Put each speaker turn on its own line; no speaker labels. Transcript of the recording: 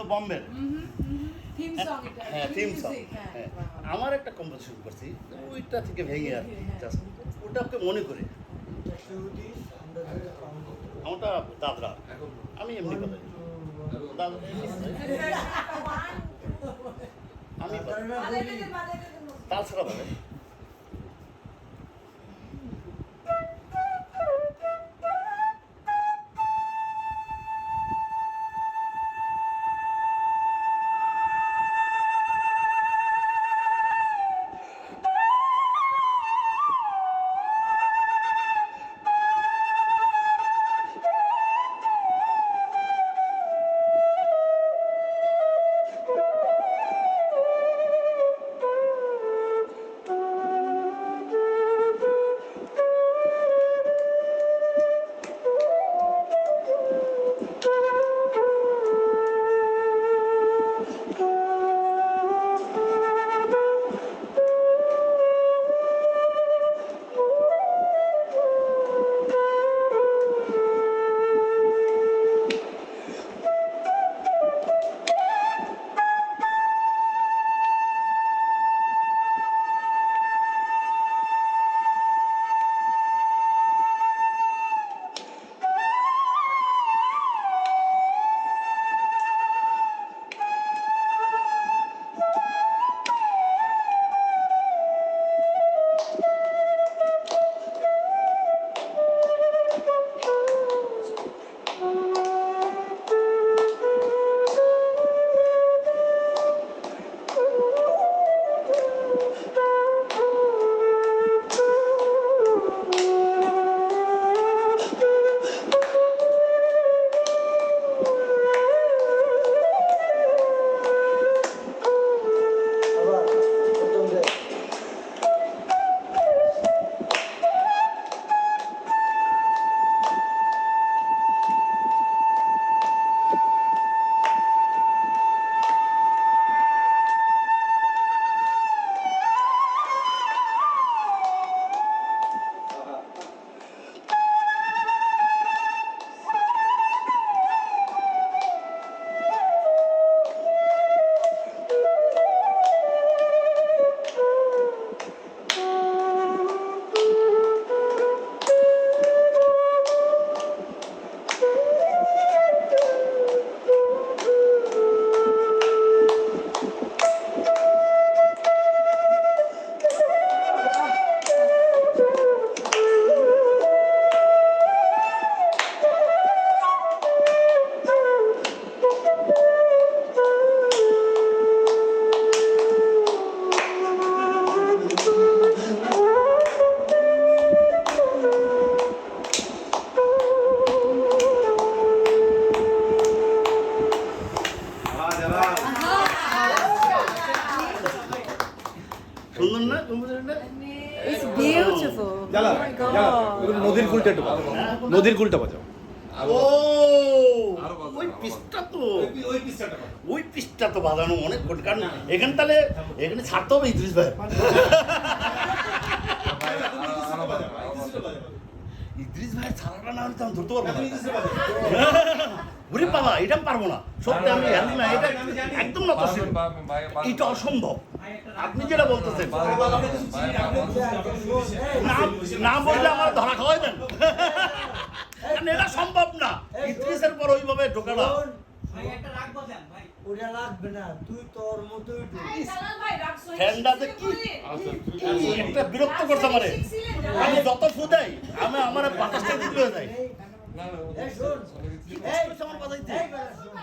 বম্বের
theme song এটা।
হ্যাঁ theme song
হ্যাঁ,
হ্যাঁ
বাহ।
আমার একটা কম্পোজিশন করছি ওইটা থেকে ভেঙে আর কি জাস্ট ওটাকে মনে করে আমারটা দাদরা আমি এমনি কথা দাদরা আমি তাল ছাড়া ভাবে সুন্দর না কম্পোজিশনটা
It's beautiful.
জ্বালা
Oh my God.
জ্বালা নদীর কুলটা একটু বাজাও নদীর কুলটা বাজাও
ও ওই পিসটা তো ওই পিসটা তো বাজানো অনেক কঠিন কারণ এখানে তাহলে এখানে ছাড়তে হবে ইদ্রিস ভাই ইদ্রিস ভাই ছাড়াটা না হলে তো আমি ধরতে পারবো না ওরে বাবা এটা আমি পারবো না সত্যি আমি জানি না এটা একদম না তো এটা অসম্ভব আপনি যেটা বলতেছেন না বললে আমার ধরা খাওয়াই দেন এটা সম্ভব না ইদ্রিসের পর ওইভাবে ঢোকানো
ওটা লাগবে না তুই তোর মতোই
ঠান্ডাতে কি একটা বিরক্ত করছে আমারে আমি যত ফু দেই আমি আমার বাতাসটা দিতে হয়ে যায়
এই শোন
আমার বাজাইতে
এই বেটা শোন